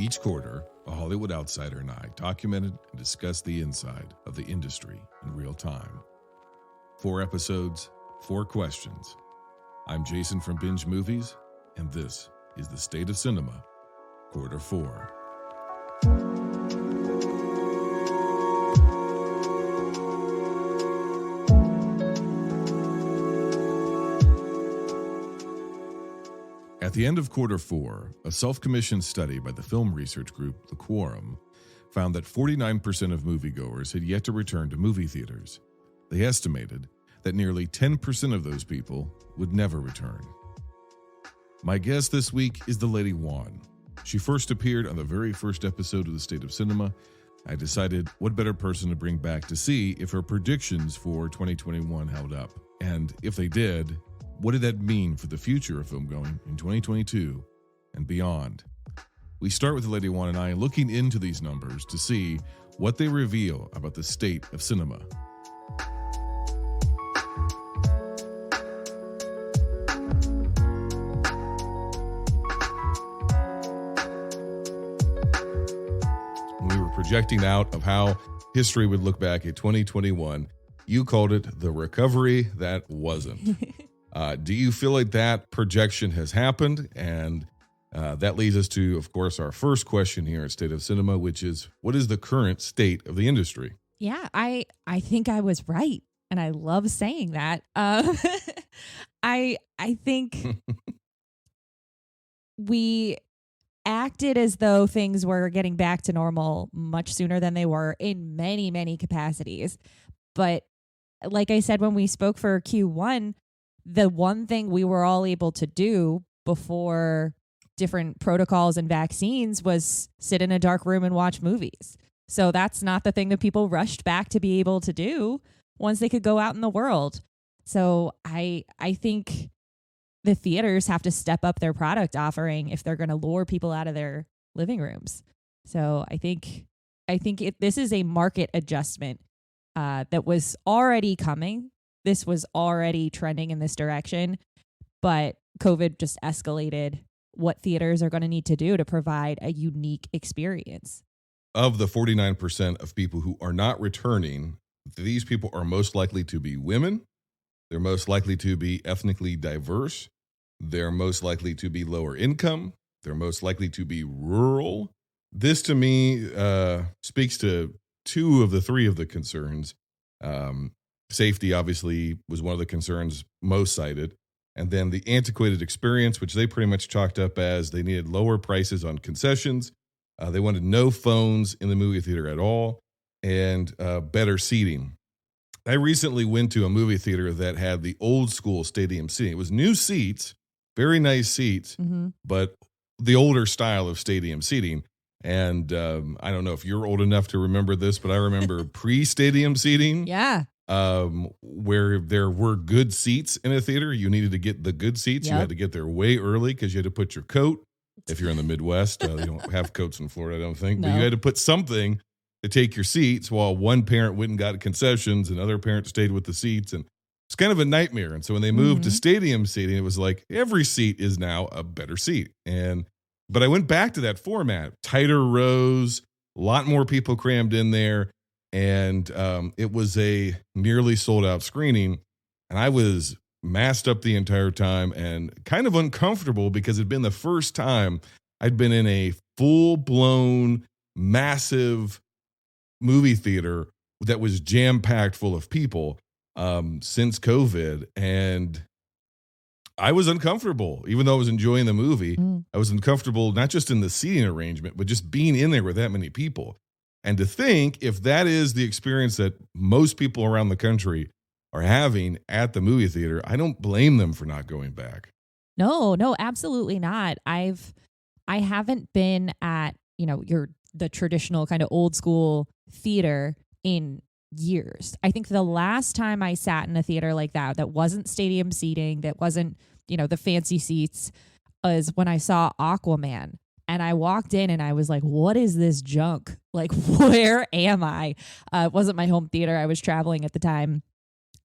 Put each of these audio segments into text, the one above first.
Each quarter, a Hollywood outsider and I documented and discussed the inside of the industry in real time. 4 episodes, 4 questions. I'm Jason from Binge Movies, and this is the State of Cinema, Quarter 4. At the end of Quarter 4, a self-commissioned study by the film research group The Quorum found that 49% of moviegoers had yet to return to movie theaters. They estimated that nearly 10% of those people would never return. My guest this week is the Lady-Wan. She first appeared on the very first episode of The State of Cinema. I decided what better person to bring back to see if her predictions for 2021 held up. And if they did, what did that mean for the future of film going in 2022 and beyond? We start with the Lady-Wan and I looking into these numbers to see what they reveal about the state of cinema. We were projecting out of how history would look back at 2021. You called it the recovery that wasn't. Do you feel like that projection has happened? And that leads us to, of course, our first question here at State of Cinema, which is, what is the current state of the industry? Yeah, I think I was right. And I love saying that. I think we acted as though things were getting back to normal much sooner than they were in many, many capacities. But like I said, when we spoke for Q1, the one thing we were all able to do before different protocols and vaccines was sit in a dark room and watch movies. So that's not the thing that people rushed back to be able to do once they could go out in the world. So I think the theaters have to step up their product offering if they're going to lure people out of their living rooms. So I think this is a market adjustment that was already coming. This was already trending in this direction, but COVID just escalated what theaters are going to need to do to provide a unique experience. Of the 49% of people who are not returning, these people are most likely to be women. They're most likely to be ethnically diverse. They're most likely to be lower income. They're most likely to be rural. This, to me, speaks to 2 of the 3 of the concerns. Safety, obviously, was one of the concerns most cited. And then the antiquated experience, which they pretty much chalked up as they needed lower prices on concessions. They wanted no phones in the movie theater at all, and better seating. I recently went to a movie theater that had the old school stadium seating. It was new seats, very nice seats, but the older style of stadium seating. And I don't know if you're old enough to remember this, but I remember pre-stadium seating. Yeah. Where there were good seats in a theater. You needed to get the good seats. Yep. You had to get there way early because you had to put your coat. If you're in the Midwest, they don't have coats in Florida, I don't think. No. But you had to put something to take your seats while one parent went and got concessions and other parent stayed with the seats. And it's kind of a nightmare. And so when they moved to stadium seating, it was like every seat is now a better seat. But I went back to that format, tighter rows, a lot more people crammed in there. And it was a nearly sold out screening. And I was masked up the entire time and kind of uncomfortable because it'd been the first time I'd been in a full blown, massive movie theater that was jam packed full of people since COVID. And I was uncomfortable, even though I was enjoying the movie. I was uncomfortable, not just in the seating arrangement, but just being in there with that many people. And to think if that is the experience that most people around the country are having at the movie theater, I don't blame them for not going back. No, absolutely not. I haven't been at, the traditional kind of old school theater in years. I think the last time I sat in a theater like that wasn't stadium seating, that wasn't, the fancy seats, was when I saw Aquaman. And I walked in and I was like, what is this junk? Like, where am I? It wasn't my home theater. I was traveling at the time.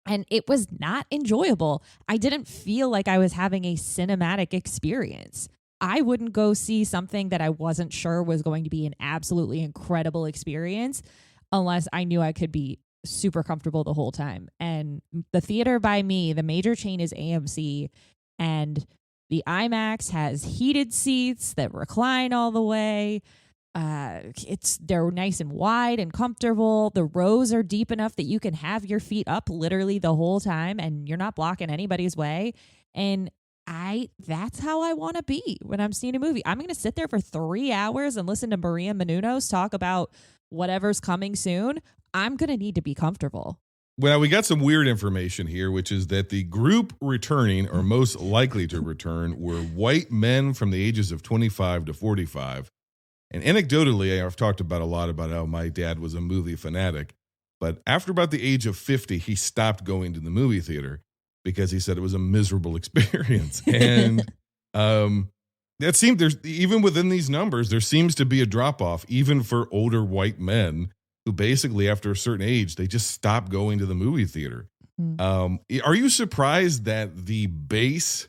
And it was not enjoyable. I didn't feel like I was having a cinematic experience. I wouldn't go see something that I wasn't sure was going to be an absolutely incredible experience unless I knew I could be super comfortable the whole time. And the theater by me, the major chain is AMC, and the IMAX has heated seats that recline all the way. They're nice and wide and comfortable. The rows are deep enough that you can have your feet up literally the whole time and you're not blocking anybody's way. And that's how I want to be when I'm seeing a movie. I'm going to sit there for 3 hours and listen to Maria Menounos talk about whatever's coming soon. I'm going to need to be comfortable. Well, we got some weird information here, which is that the group returning or most likely to return were white men from the ages of 25 to 45. And anecdotally, I've talked about a lot about how my dad was a movie fanatic. But after about the age of 50, he stopped going to the movie theater because he said it was a miserable experience. And that seemed there's even within these numbers, there seems to be a drop off, even for older white men who basically, after a certain age, they just stop going to the movie theater. Are you surprised that the base,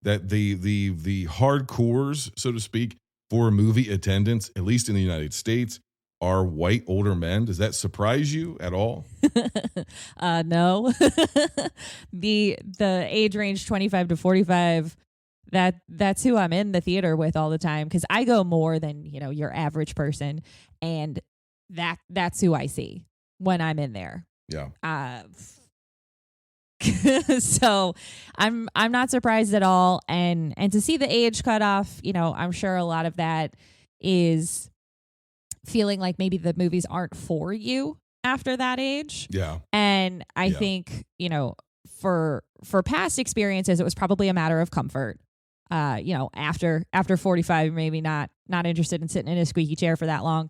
that the hardcores, so to speak, for movie attendance, at least in the United States, are white older men? Does that surprise you at all? No. The age range 25 to 45, that's who I'm in the theater with all the time, because I go more than, your average person, and that's who I see when I'm in there. Yeah. So I'm not surprised at all, and to see the age cutoff, I'm sure a lot of that is feeling like maybe the movies aren't for you after that age. Yeah. And I think, for past experiences, it was probably a matter of comfort. After 45, maybe not interested in sitting in a squeaky chair for that long.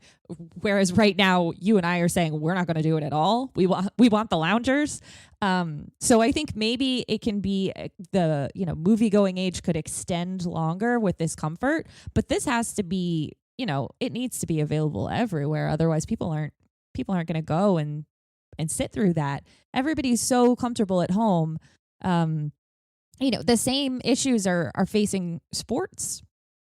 Whereas right now, you and I are saying we're not going to do it at all. We want the loungers. So I think maybe it can be the movie going age could extend longer with this comfort, but this has to be it needs to be available everywhere. Otherwise, people aren't going to go and sit through that. Everybody's so comfortable at home. The same issues are facing sports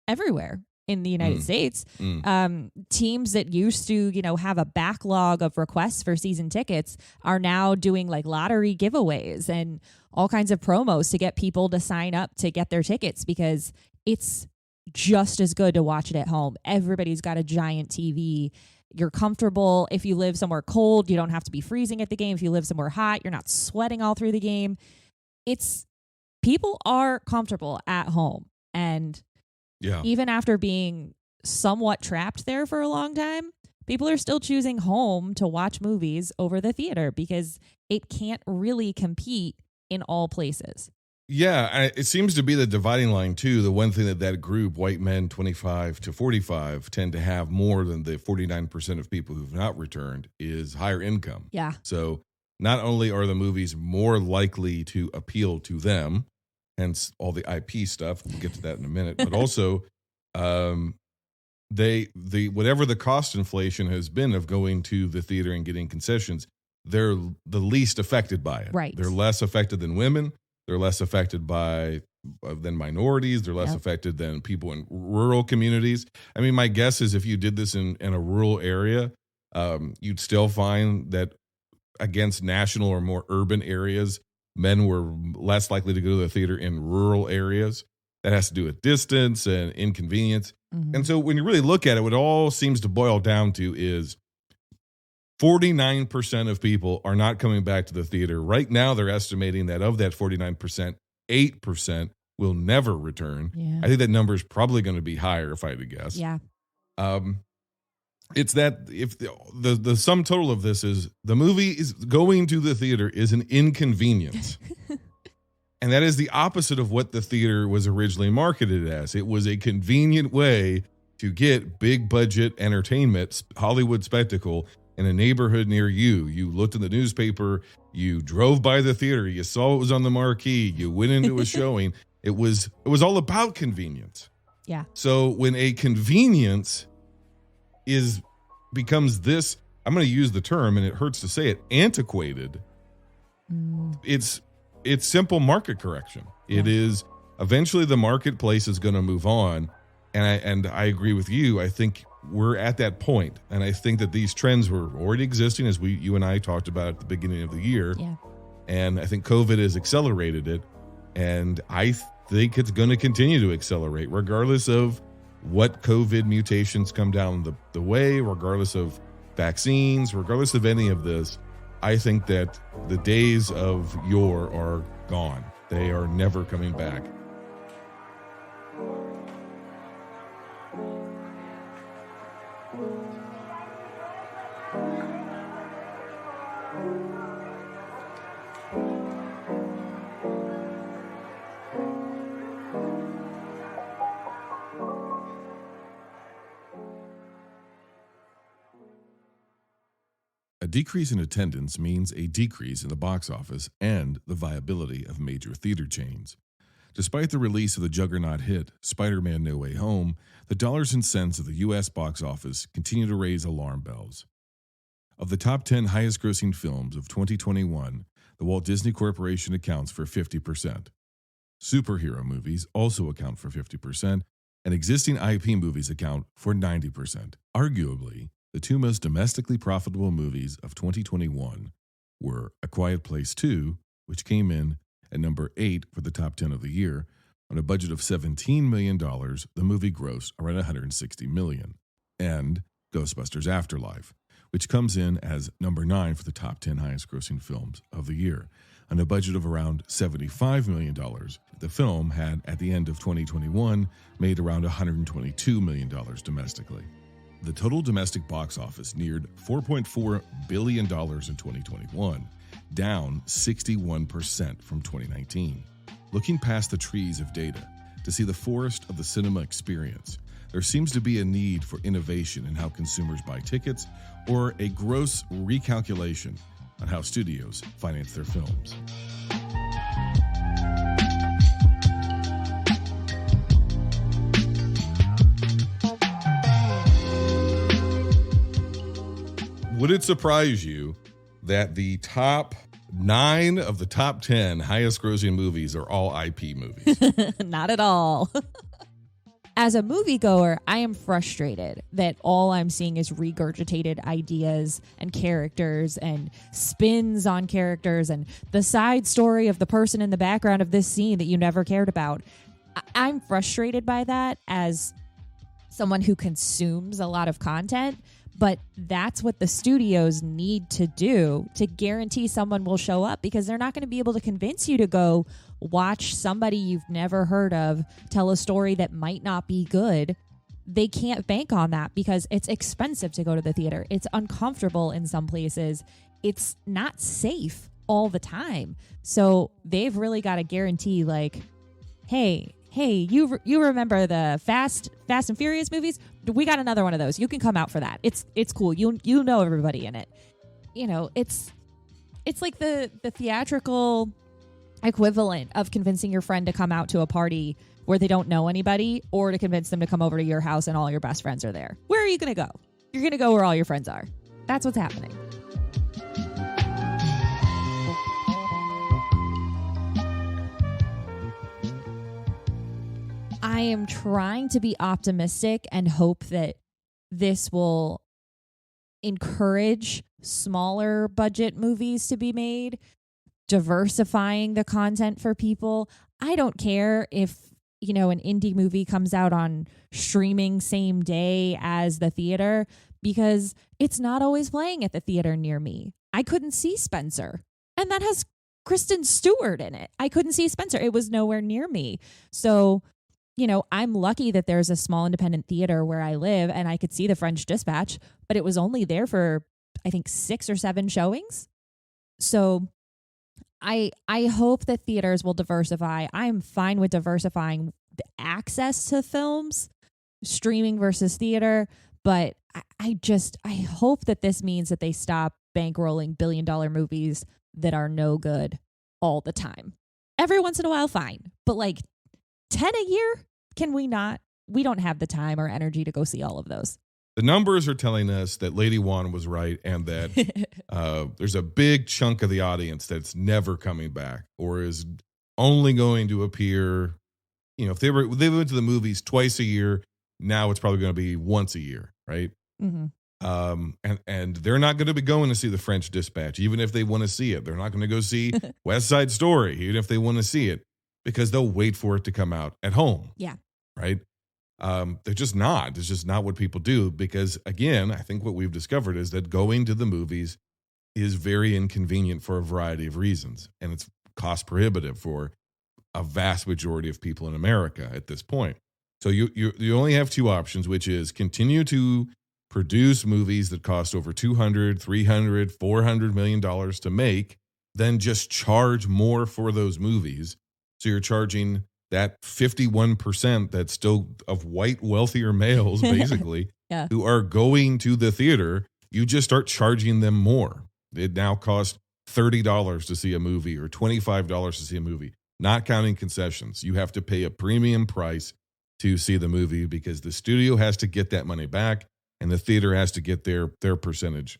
everywhere in the United States. Teams that used to, have a backlog of requests for season tickets are now doing like lottery giveaways and all kinds of promos to get people to sign up to get their tickets, because it's just as good to watch it at home. Everybody's got a giant TV. You're comfortable. If you live somewhere cold, you don't have to be freezing at the game. If you live somewhere hot, you're not sweating all through the game. People are comfortable at home. And even after being somewhat trapped there for a long time, people are still choosing home to watch movies over the theater because it can't really compete in all places. Yeah, it seems to be the dividing line, too. The one thing that group, white men 25 to 45, tend to have more than the 49% of people who've not returned is higher income. Yeah. So not only are the movies more likely to appeal to them, hence all the IP stuff, we'll get to that in a minute, but also they whatever the cost inflation has been of going to the theater and getting concessions, they're the least affected by it. Right. They're less affected than women. They're less affected than minorities. They're less affected than people in rural communities. I mean, my guess is if you did this in a rural area, you'd still find that against national or more urban areas, men were less likely to go to the theater in rural areas. That has to do with distance and inconvenience. Mm-hmm. And so when you really look at it, what it all seems to boil down to is 49% of people are not coming back to the theater. Right now, they're estimating that of that 49%, 8% will never return. Yeah. I think that number is probably going to be higher if I had to guess. Yeah. It's that if the sum total of this is the movie is going to the theater is an inconvenience. And that is the opposite of what the theater was originally marketed as. It was a convenient way to get big budget entertainment, Hollywood spectacle in a neighborhood near you. You looked in the newspaper, you drove by the theater, you saw it was on the marquee, you went into a showing. It was all about convenience. Yeah. So when a convenience becomes this, I'm going to use the term, and it hurts to say it, antiquated. It's simple market correction. Yeah. It is Eventually, the marketplace is going to move on. And I agree with you. I think we're at that point, and I think that these trends were already existing, as you and I talked about at the beginning of the year. Yeah. And I think COVID has accelerated it, and I think it's going to continue to accelerate, regardless of what COVID mutations come down the way, regardless of vaccines, regardless of any of this. I think that the days of yore are gone. They are never coming back. A decrease in attendance means a decrease in the box office and the viability of major theater chains. Despite the release of the juggernaut hit, Spider-Man No Way Home, the dollars and cents of the U.S. box office continue to raise alarm bells. Of the top 10 highest-grossing films of 2021, the Walt Disney Corporation accounts for 50%. Superhero movies also account for 50%, and existing IP movies account for 90%. Arguably, the two most domestically profitable movies of 2021 were A Quiet Place 2, which came in at number 8 for the top 10 of the year. On a budget of $17 million, the movie grossed around $160 million. And Ghostbusters Afterlife, which comes in as number 9 for the top 10 highest grossing films of the year. On a budget of around $75 million, the film had, at the end of 2021, made around $122 million domestically. The total domestic box office neared $4.4 billion in 2021, down 61% from 2019. Looking past the trees of data to see the forest of the cinema experience, there seems to be a need for innovation in how consumers buy tickets or a gross recalculation on how studios finance their films. Would it surprise you that the top 9 of the top 10 highest grossing movies are all IP movies? Not at all. As a moviegoer, I am frustrated that all I'm seeing is regurgitated ideas and characters and spins on characters and the side story of the person in the background of this scene that you never cared about. I'm frustrated by that as someone who consumes a lot of content. But that's what the studios need to do to guarantee someone will show up, because they're not going to be able to convince you to go watch somebody you've never heard of tell a story that might not be good. They can't bank on that because it's expensive to go to the theater. It's uncomfortable in some places. It's not safe all the time. So they've really got to guarantee, like, hey, you remember the Fast and Furious movies? We got another one of those. You can come out for that. It's cool. You know everybody in it. You know, it's like the theatrical equivalent of convincing your friend to come out to a party where they don't know anybody, or to convince them to come over to your house and all your best friends are there. Where are you going to go? You're going to go where all your friends are. That's what's happening. I am trying to be optimistic and hope that this will encourage smaller budget movies to be made, diversifying the content for people. I don't care if, an indie movie comes out on streaming same day as the theater, because it's not always playing at the theater near me. I couldn't see Spencer, and that has Kristen Stewart in it. I couldn't see Spencer. It was nowhere near me. So, I'm lucky that there's a small independent theater where I live and I could see The French Dispatch, but it was only there for, I think, 6 or 7 showings. So I hope that theaters will diversify. I'm fine with diversifying the access to films, streaming versus theater, but I hope that this means that they stop bankrolling billion-dollar movies that are no good all the time. Every once in a while, fine, but like 10 a year? Can we not? We don't have the time or energy to go see all of those. The numbers are telling us that Lady-Wan was right, and that there's a big chunk of the audience that's never coming back, or is only going to appear if they went to the movies twice a year, now it's probably going to be once a year, right? Mm-hmm. And they're not going to be going to see The French Dispatch, even if they want to see it. They're not going to go see West Side Story, even if they want to see it, because they'll wait for it to come out at home. Yeah. Right. They're just not. It's just not what people do, because, again, I think what we've discovered is that going to the movies is very inconvenient for a variety of reasons, and it's cost prohibitive for a vast majority of people in America at this point. So you only have two options, which is continue to produce movies that cost over $200, $300, $400 million to make, then just charge more for those movies. So you're charging that 51% that's still of white, wealthier males, basically, yeah. who are going to the theater. You just start charging them more. It now costs $30 to see a movie or $25 to see a movie, not counting concessions. You have to pay a premium price to see the movie because the studio has to get that money back and the theater has to get their percentage.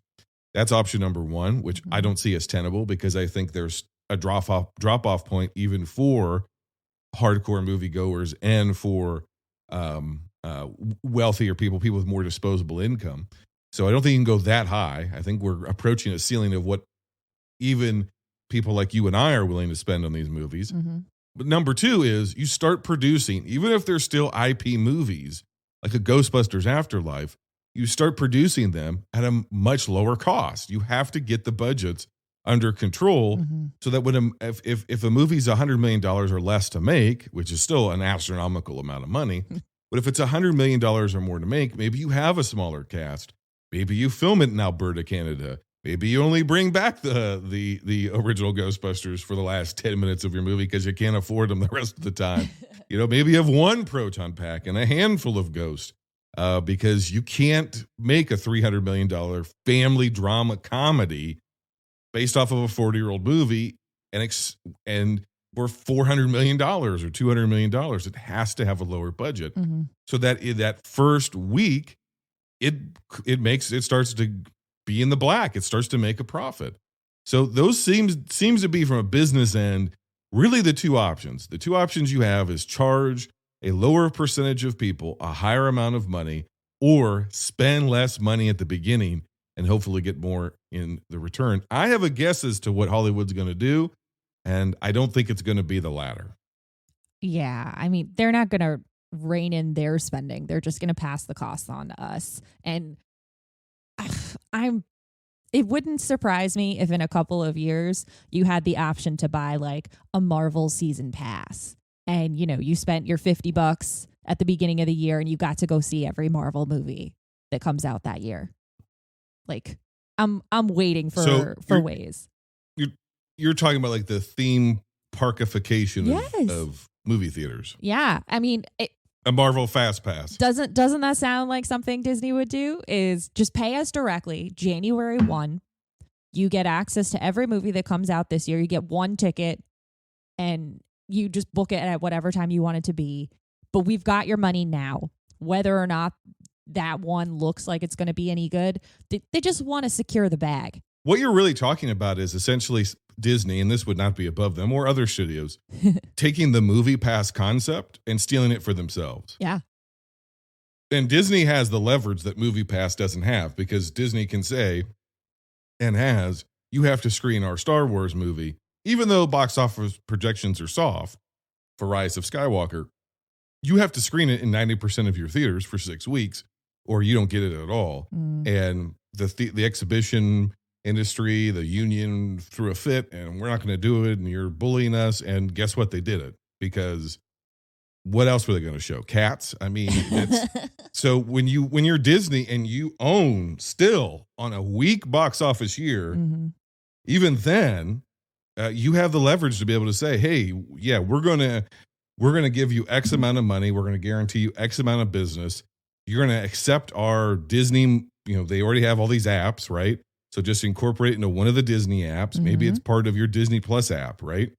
That's option number one, which I don't see as tenable, because I think there's a drop-off point even for hardcore moviegoers and for wealthier people with more disposable income. So I don't think you can go that high. I think we're approaching a ceiling of what even people like you and I are willing to spend on these movies. Mm-hmm. But number two is you start producing, even if they're still IP movies, like a Ghostbusters Afterlife, you start producing them at a much lower cost. You have to get the budgets under control so that when if a movie's $100 million or less to make, which is still an astronomical amount of money, but if it's $100 million or more to make, maybe you have a smaller cast. Maybe you film it in Alberta, Canada. Maybe you only bring back the original Ghostbusters for the last 10 minutes of your movie because you can't afford them the rest of the time. Maybe you have one proton pack and a handful of ghosts because you can't make a $300 million family drama comedy based off of a 40-year-old movie and for $400 million or $200 million. It has to have a lower budget so that in that first week, it starts to be in the black. It starts to make a profit. So those seems to be, from a business end, really the two options. The two options you have is charge a lower percentage of people a higher amount of money, or spend less money at the beginning and hopefully get more in the return. I have a guess as to what Hollywood's going to do, and I don't think it's going to be the latter. Yeah, I mean, they're not going to rein in their spending. They're just going to pass the costs on to us. And it wouldn't surprise me if in a couple of years you had the option to buy like a Marvel season pass, and you spent your $50 at the beginning of the year and you got to go see every Marvel movie that comes out that year. Like I'm waiting for ways. You're talking about like the theme parkification of movie theaters. Yeah, I mean, a Marvel Fast Pass. Doesn't that sound like something Disney would do? Is just pay us directly, January 1. You get access to every movie that comes out this year. You get one ticket and you just book it at whatever time you want it to be. But we've got your money now. Whether or not that one looks like it's going to be any good, they just want to secure the bag. What you're really talking about is essentially Disney, and this would not be above them, or other studios, taking the movie pass concept and stealing it for themselves. Yeah. And Disney has the leverage that Movie Pass doesn't have, because Disney can say, and has, you have to screen our Star Wars movie, even though box office projections are soft for Rise of Skywalker. You have to screen it in 90% of your theaters for 6 weeks, or you don't get it at all. And the exhibition industry, the union threw a fit, and we're not going to do it, and you're bullying us. And guess what? They did it, because what else were they going to show? Cats? I mean, so when you're Disney and you own still on a weak box office year, even then, you have the leverage to be able to say, hey, yeah, we're going to give you X amount of money. We're going to guarantee you X amount of business. You're going to accept our Disney, they already have all these apps, right? So just incorporate it into one of the Disney apps. Maybe it's part of your Disney Plus app, right?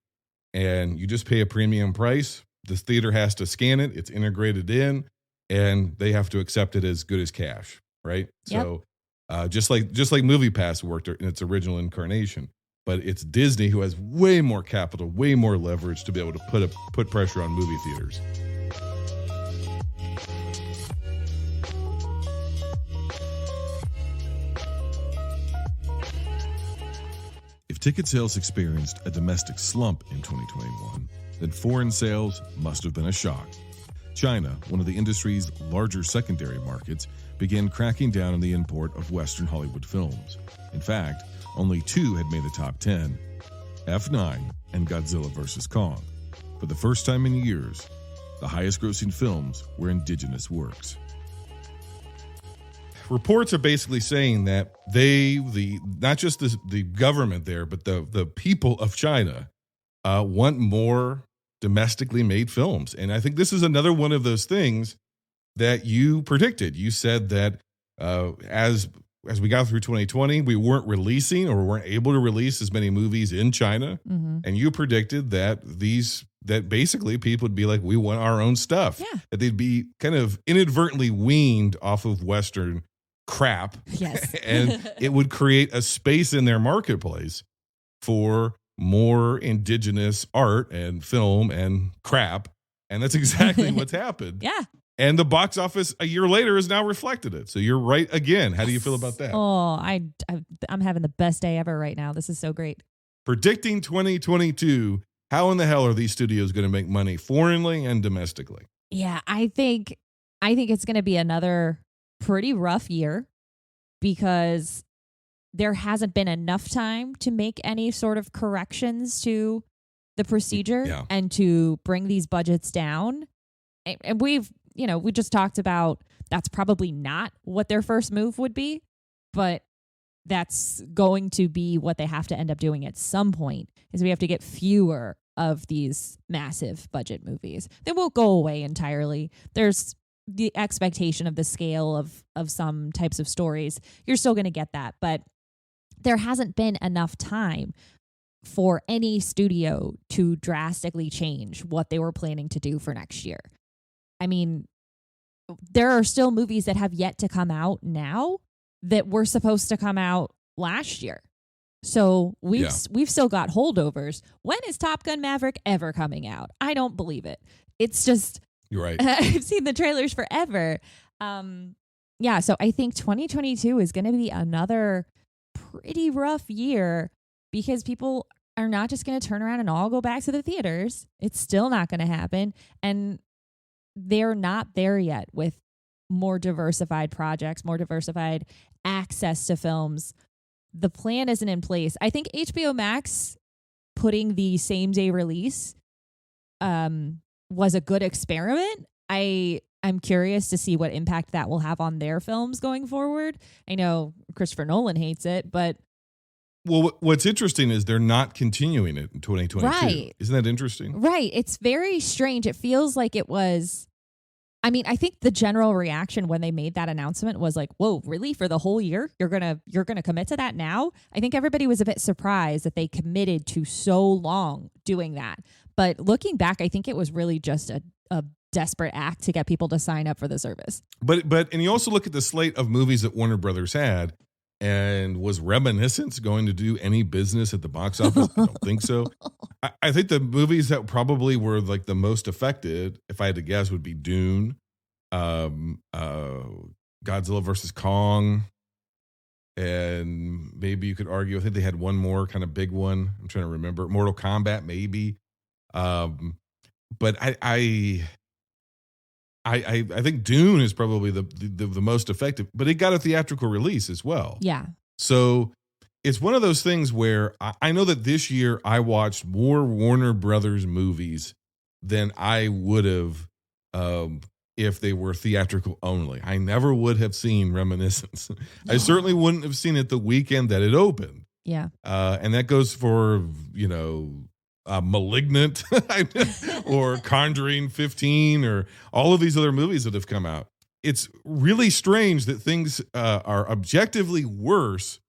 And you just pay a premium price. The theater has to scan it. It's integrated in, and they have to accept it as good as cash, right? Yep. So just like Movie Pass worked in its original incarnation, but it's Disney who has way more capital, way more leverage to be able to put pressure on movie theaters. ticket sales experienced a domestic slump in 2021, then foreign sales must have been a shock. China, one of the industry's larger secondary markets, began cracking down on the import of Western Hollywood films. In fact, only 2 had made the top 10, F9 and Godzilla vs. Kong. For the first time in years, the highest grossing films were indigenous works. Reports are basically saying that not just the government there, but the people of China want more domestically made films. And I think this is another one of those things that you predicted. You said that as we got through 2020, we weren't releasing or weren't able to release as many movies in China. Mm-hmm. And you predicted that that basically people would be like, we want our own stuff. Yeah. That they'd be kind of inadvertently weaned off of Western crap. Yes. And it would create a space in their marketplace for more indigenous art and film and crap. And that's exactly what's happened. Yeah. And the box office a year later has now reflected it. So you're right again. How do you feel about that? Oh, I'm having the best day ever right now. This is so great. Predicting 2022, how in the hell are these studios going to make money foreignly and domestically? Yeah, I think it's going to be another pretty rough year because there hasn't been enough time to make any sort of corrections to the procedure and to bring these budgets down. And we just talked about that's probably not what their first move would be, but that's going to be what they have to end up doing at some point is we have to get fewer of these massive budget movies. They won't go away entirely. There's the expectation of the scale of some types of stories. You're still going to get that, but there hasn't been enough time for any studio to drastically change what they were planning to do for next year. I mean, there are still movies that have yet to come out now that were supposed to come out last year. So we've still got holdovers. When is Top Gun Maverick ever coming out? I don't believe it. It's just, you're right. I've seen the trailers forever. So I think 2022 is going to be another pretty rough year because people are not just going to turn around and all go back to the theaters. It's still not going to happen. And they're not there yet with more diversified projects, more diversified access to films. The plan isn't in place. I think HBO Max putting the same day release was a good experiment. I'm curious to see what impact that will have on their films going forward. I know Christopher Nolan hates it, but what's interesting is they're not continuing it in 2022. Right. Isn't that interesting? Right. It's very strange. It feels like it was. I mean, I think the general reaction when they made that announcement was like, "Whoa, really? For the whole year? You're gonna commit to that now?" I think everybody was a bit surprised that they committed to so long doing that. But looking back, I think it was really just a desperate act to get people to sign up for the service. But and you also look at the slate of movies that Warner Brothers had, and was Reminiscence going to do any business at the box office? I don't think so. I think the movies that probably were like the most affected, if I had to guess, would be Dune, Godzilla versus Kong, and maybe you could argue, I think they had one more kind of big one. I'm trying to remember. Mortal Kombat, maybe. But I think Dune is probably the most effective, but it got a theatrical release as well. Yeah. So it's one of those things where I know that this year I watched more Warner Brothers movies than I would have if they were theatrical only. I never would have seen Reminiscence. No. I certainly wouldn't have seen it the weekend that it opened. Yeah. And that goes for, Malignant or Conjuring 15 or all of these other movies that have come out. It's really strange that things are objectively worse,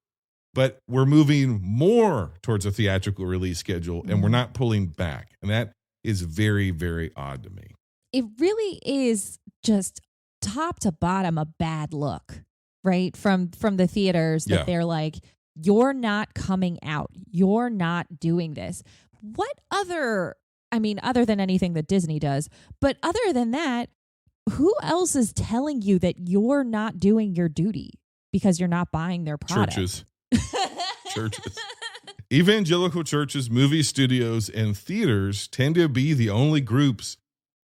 but we're moving more towards a theatrical release schedule and we're not pulling back. And that is very, very odd to me. It really is just top to bottom a bad look, right? From the theaters that they're like, you're not coming out. You're not doing this. What other than anything that Disney does, but other than that, who else is telling you that you're not doing your duty because you're not buying their product? Churches. evangelical churches, movie studios, and theaters tend to be the only groups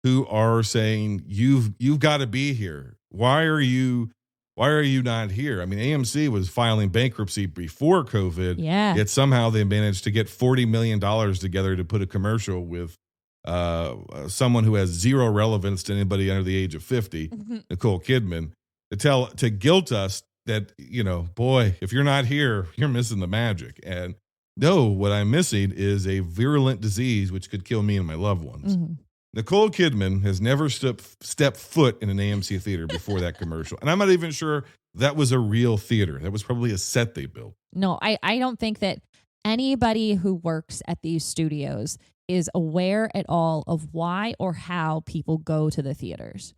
who are saying you've got to be here. Why are you not here? I mean, AMC was filing bankruptcy before COVID. Yeah. Yet somehow they managed to get $40 million together to put a commercial with someone who has zero relevance to anybody under the age of 50, Nicole Kidman, to guilt us that, boy, if you're not here, you're missing the magic. And no, what I'm missing is a virulent disease which could kill me and my loved ones. Mm-hmm. Nicole Kidman has never stepped foot in an AMC theater before that commercial. And I'm not even sure that was a real theater. That was probably a set they built. No, I don't think that anybody who works at these studios is aware at all of why or how people go to the theaters.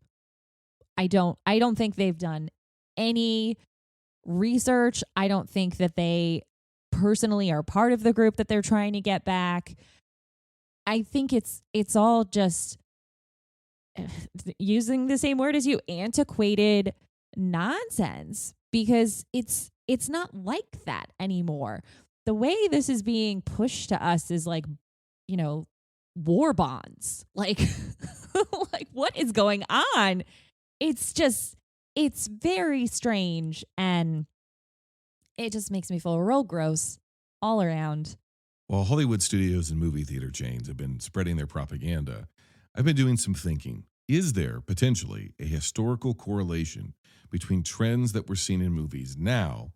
I don't think they've done any research. I don't think that they personally are part of the group that they're trying to get back. I think it's all just, using the same word as you, antiquated nonsense, because it's not like that anymore. The way this is being pushed to us is like, war bonds. Like, like what is going on? It's very strange, and it just makes me feel real gross all around. While Hollywood studios and movie theater chains have been spreading their propaganda, I've been doing some thinking. Is there potentially a historical correlation between trends that we're seeing in movies now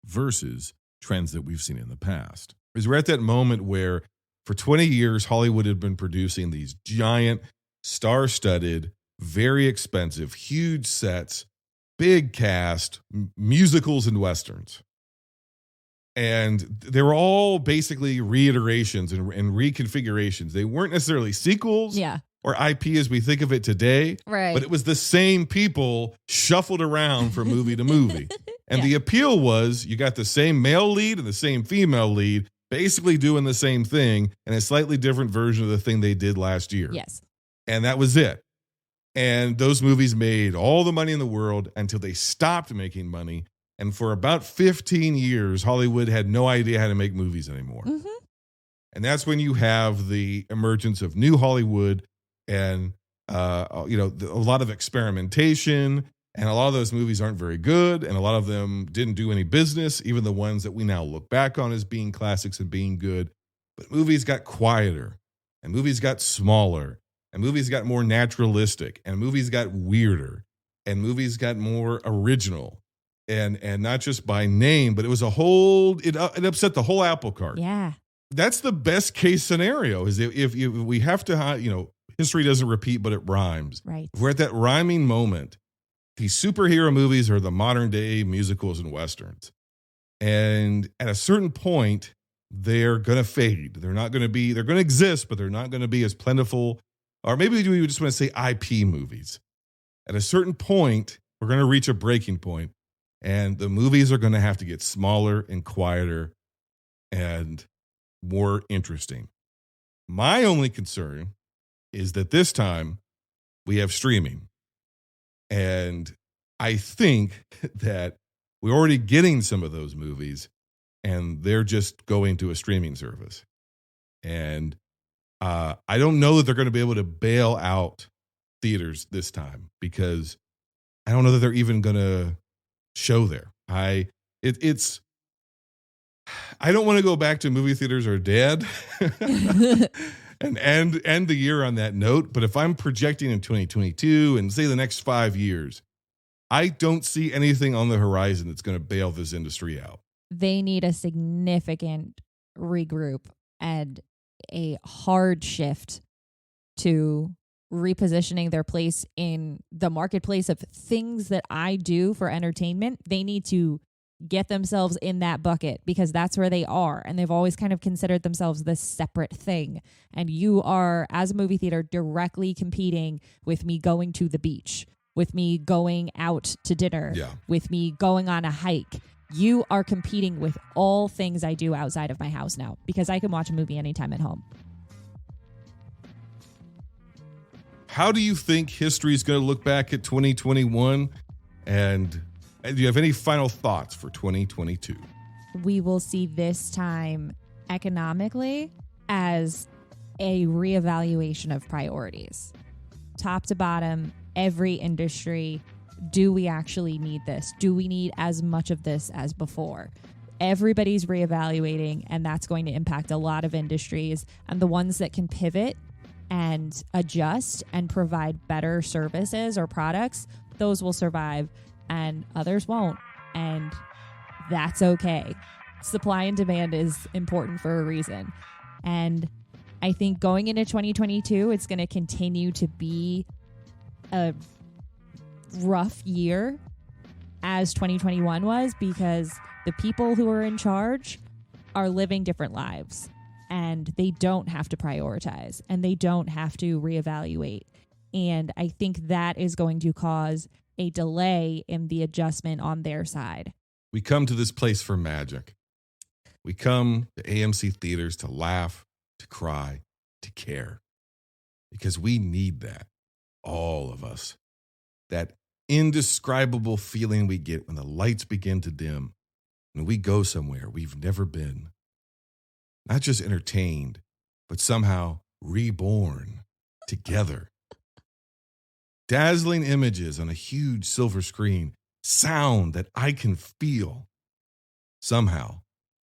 versus trends that we've seen in the past? Because we're at that moment where for 20 years, Hollywood had been producing these giant, star-studded, very expensive, huge sets, big cast, musicals and westerns. And they were all basically reiterations and reconfigurations. They weren't necessarily sequels or IP as we think of it today. Right. But it was the same people shuffled around from movie to movie. And the appeal was you got the same male lead and the same female lead basically doing the same thing and a slightly different version of the thing they did last year. Yes. And that was it. And those movies made all the money in the world until they stopped making money. And for about 15 years, Hollywood had no idea how to make movies anymore. Mm-hmm. And that's when you have the emergence of new Hollywood and, a lot of experimentation. And a lot of those movies aren't very good. And a lot of them didn't do any business, even the ones that we now look back on as being classics and being good. But movies got quieter, and movies got smaller, and movies got more naturalistic, and movies got weirder, and movies got more original. And not just by name, but it was it upset the whole apple cart. Yeah. That's the best case scenario, is if we have to, history doesn't repeat, but it rhymes. Right. If we're at that rhyming moment. These superhero movies are the modern day musicals and westerns. And at a certain point, they're going to fade. They're going to exist, but they're not going to be as plentiful. Or maybe we just want to say IP movies. At a certain point, we're going to reach a breaking point. And the movies are going to have to get smaller and quieter and more interesting. My only concern is that this time we have streaming. And I think that we're already getting some of those movies, and they're just going to a streaming service. And I don't know that they're going to be able to bail out theaters this time, because I don't know that they're even going to show there. I don't want to go back to movie theaters are dead and end the year on that note. But if I'm projecting in 2022 and say the next 5 years, I don't see anything on the horizon that's going to bail this industry out. They need a significant regroup and a hard shift to repositioning their place in the marketplace of things that I do for entertainment. They need to get themselves in that bucket, because that's where they are. And they've always kind of considered themselves this separate thing. And you are, as a movie theater, directly competing with me going to the beach, with me going out to dinner, with me going on a hike. You are competing with all things I do outside of my house now, because I can watch a movie anytime at home. How do you think history is going to look back at 2021? And do you have any final thoughts for 2022? We will see this time economically as a reevaluation of priorities. Top to bottom, every industry, do we actually need this? Do we need as much of this as before? Everybody's reevaluating, and that's going to impact a lot of industries. And the ones that can pivot and adjust and provide better services or products, those will survive, and others won't. And that's okay. Supply and demand is important for a reason. And I think going into 2022, it's going to continue to be a rough year as 2021 was, because the people who are in charge are living different lives, and they don't have to prioritize, and they don't have to reevaluate. And I think that is going to cause a delay in the adjustment on their side. We come to this place for magic. We come to AMC theaters to laugh, to cry, to care. Because we need that, all of us. That indescribable feeling we get when the lights begin to dim and we go somewhere we've never been. Not just entertained, but somehow reborn together. Dazzling images on a huge silver screen, sound that I can feel. Somehow,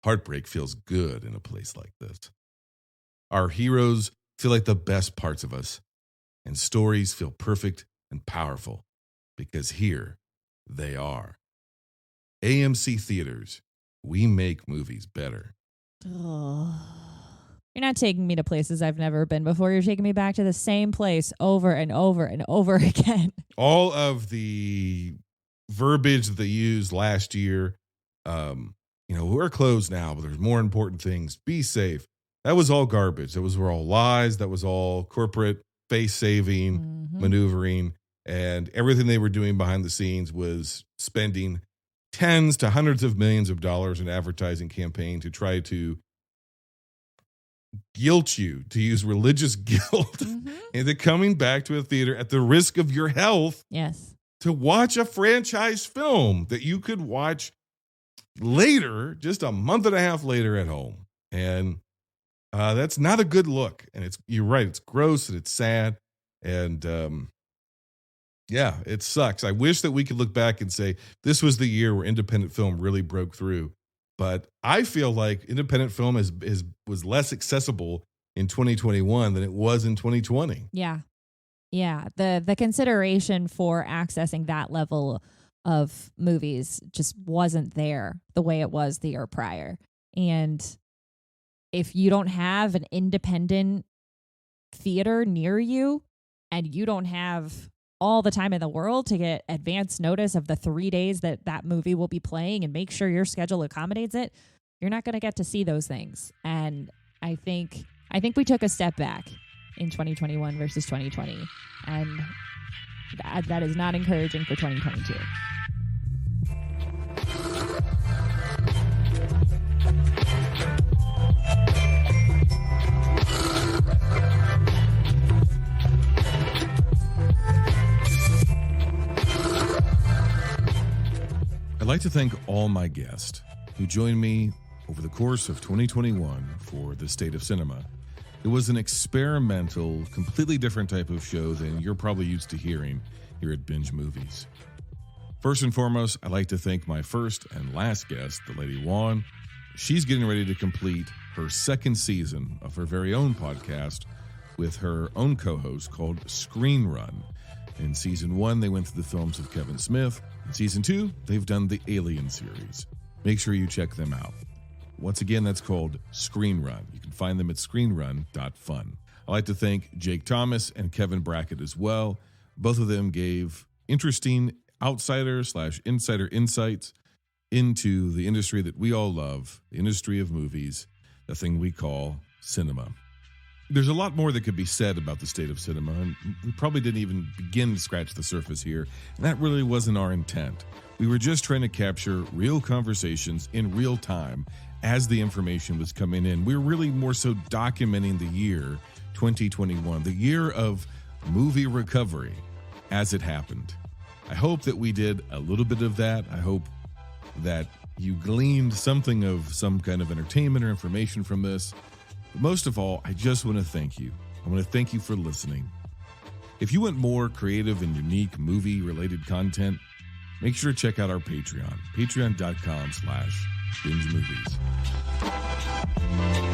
heartbreak feels good in a place like this. Our heroes feel like the best parts of us, and stories feel perfect and powerful because here they are. AMC Theaters, we make movies better. Oh. You're not taking me to places I've never been before. You're taking me back to the same place over and over and over again. All of the verbiage that they used last year, we're closed now, but there's more important things. Be safe. That was all garbage. That was all lies. That was all corporate face-saving, maneuvering, and everything they were doing behind the scenes was spending tens to hundreds of millions of dollars in advertising campaign to try to guilt you, to use religious guilt, into coming back to a theater at the risk of your health. Yes. To watch a franchise film that you could watch later, just a month and a half later at home. And that's not a good look. And you're right, it's gross and it's sad. And it sucks. I wish that we could look back and say this was the year where independent film really broke through. But I feel like independent film was less accessible in 2021 than it was in 2020. Yeah. Yeah. The consideration for accessing that level of movies just wasn't there the way it was the year prior. And if you don't have an independent theater near you, and you don't have all the time in the world to get advance notice of the 3 days that movie will be playing and make sure your schedule accommodates it, you're not going to get to see those things. And I think we took a step back in 2021 versus 2020. And that is not encouraging for 2022. I'd like to thank all my guests who joined me over the course of 2021 for the State of Cinema. It was an experimental, completely different type of show than you're probably used to hearing here at Binge Movies. First and foremost, I'd like to thank my first and last guest, the Lady-Wan. She's getting ready to complete her second season of her very own podcast with her own co-host called Screen Run. In season 1, they went through the films of Kevin Smith. In season 2, they've done the Alien series. Make sure you check them out. Once again, that's called Screen Run. You can find them at screenrun.fun. I'd like to thank Jake Thomas and Kevin Brackett as well. Both of them gave interesting outsider/insider insights into the industry that we all love, the industry of movies, the thing we call cinema. There's a lot more that could be said about the state of cinema, and we probably didn't even begin to scratch the surface here, and that really wasn't our intent. We were just trying to capture real conversations in real time as the information was coming in. We were really more so documenting the year 2021, the year of movie recovery as it happened. I hope that we did a little bit of that. I hope that you gleaned something of some kind of entertainment or information from this. But most of all, I just want to thank you. I want to thank you for listening. If you want more creative and unique movie-related content, make sure to check out our Patreon, patreon.com/bingemovies.